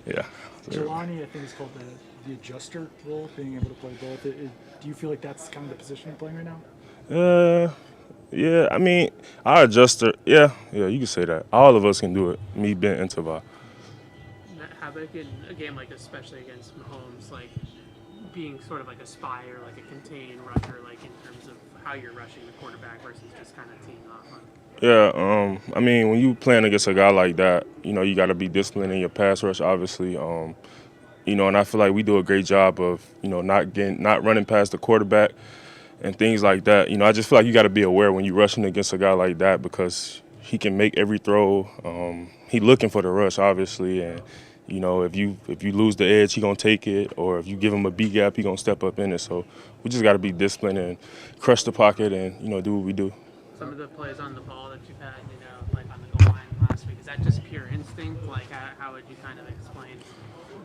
Yeah. Jelani, I think, is called the adjuster role, being able to play both. Do you feel like that's kind of the position you're playing right now? Yeah, I mean, our adjuster, yeah, you can say that. All of us can do it, me being Intavar. How big in a game like this, especially against Mahomes, like being sort of like a spy or like a contained rusher, like in terms of how you're rushing the quarterback versus just kind of teeing off on? Yeah, I mean, when you playing against a guy like that, you got to be disciplined in your pass rush, obviously. And I feel like we do a great job of, not running past the quarterback and things like that. I just feel like you got to be aware when you're rushing against a guy like that because he can make every throw. He looking for the rush, obviously, and if you lose the edge, he gonna take it, or if you give him a B gap, he gonna step up in it. So we just got to be disciplined and crush the pocket and do what we do. Some of the plays on the ball that you've had, like on the goal line last week, is that just pure instinct? Like, how would you kind of explain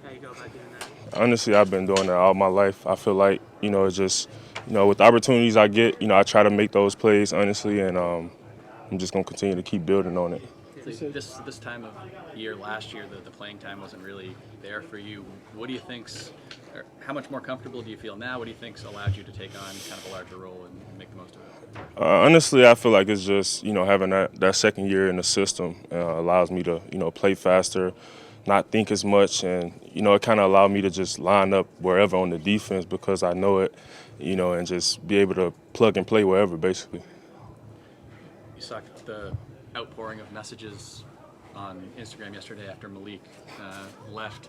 how you go about doing that? Honestly, I've been doing that all my life. I feel like, it's just, with the opportunities I get, I try to make those plays, honestly, and I'm just going to continue to keep building on it. This time of year last year, the playing time wasn't really there for you. What do you think's, or how much more comfortable do you feel now? What do you think's allowed you to take on kind of a larger role and make the most of it? Honestly, I feel like it's just, having that second year in the system allows me to, play faster, not think as much, and, it kind of allowed me to just line up wherever on the defense because I know it, and just be able to plug and play wherever, basically. You saw the outpouring of messages on Instagram yesterday after Malik left.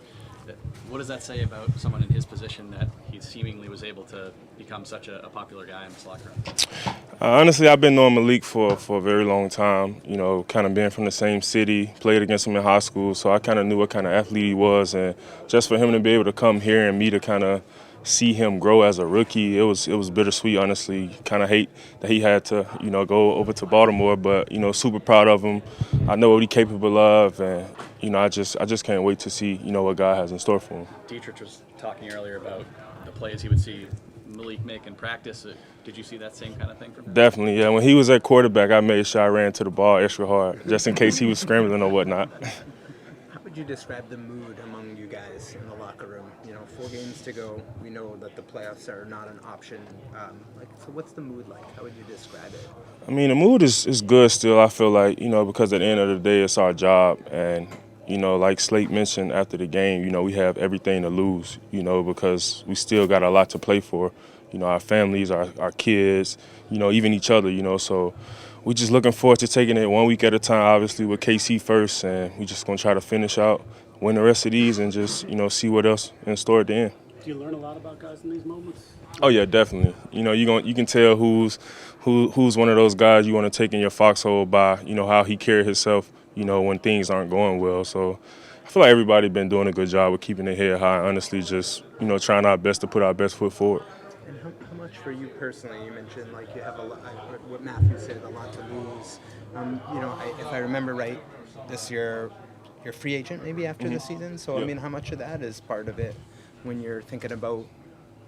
What does that say about someone in his position that he seemingly was able to become such a popular guy in this locker room? Honestly, I've been knowing Malik for a very long time, kind of being from the same city, played against him in high school, so I kind of knew what kind of athlete he was. And just for him to be able to come here and me to kind of see him grow as a rookie, it was bittersweet, honestly. Kind of hate that he had to, go over to Baltimore, but, super proud of him. I know what he's capable of, and, I just can't wait to see, what God has in store for him. Dietrich was talking earlier about the plays he would see Malik make in practice. Did you see that same kind of thing from him? Definitely, yeah. When he was at quarterback, I made sure I ran to the ball extra hard, just in case he was scrambling or whatnot. How would you describe the mood among you guys in the locker room? 4 games to go. We know that the playoffs are not an option. So what's the mood like? How would you describe it? I mean, the mood is good still. I feel like, because at the end of the day, it's our job. And, like Slate mentioned after the game, we have everything to lose, because we still got a lot to play for. Our families, our kids, even each other, So we're just looking forward to taking it 1 week at a time, obviously, with KC first. And we're just going to try to finish out, win the rest of these, and just, see what else in store at the end. Do you learn a lot about guys in these moments? Oh, yeah, definitely. You can tell who's one of those guys you want to take in your foxhole by, how he carried himself, when things aren't going well. So I feel like everybody been doing a good job with keeping their head high, honestly, just, trying our best to put our best foot forward. And how much for you personally? You mentioned like you have what Matthew said, a lot to lose. If I remember right, this year you're a free agent maybe after the season. So, Yep. I mean, how much of that is part of it when you're thinking about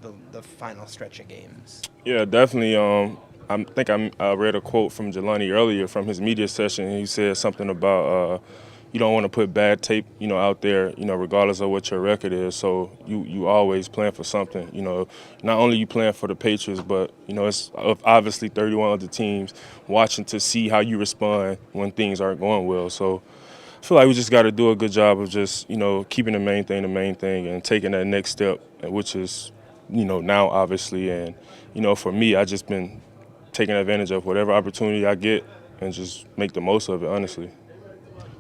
the final stretch of games? Yeah, definitely. I think I read a quote from Jelani earlier from his media session. He said something about you don't want to put bad tape, out there, regardless of what your record is. So you always plan for something. Not only you plan for the Patriots, but it's obviously 31 other teams watching to see how you respond when things aren't going well. So I feel like we just got to do a good job of just keeping the main thing, and taking that next step, which is now obviously. And for me, I just been taking advantage of whatever opportunity I get and just make the most of it, honestly.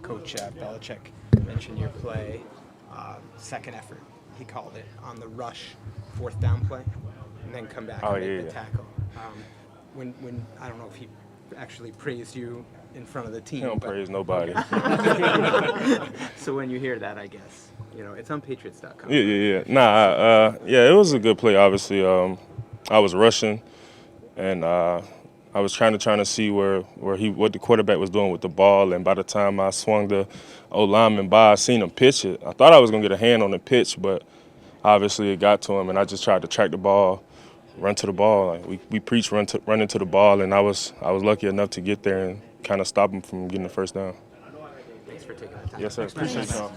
Coach Belichick mentioned your play, second effort, he called it, on the rush, 4th down play, and then come back and make the tackle. When I don't know if he actually praised you in front of the team. He don't praise nobody. So when you hear that, I guess, it's on Patriots.com. Yeah. Nah, it was a good play, obviously. I was rushing, and I was trying to see what the quarterback was doing with the ball, and by the time I swung the O-lineman by, I seen him pitch it. I thought I was going to get a hand on the pitch, but obviously it got to him, and I just tried to track the ball, run to the ball. Like we preach run into the ball, and I was lucky enough to get there and kind of stop him from getting the first down. Thanks for taking the time. Yes, sir. Appreciate y'all.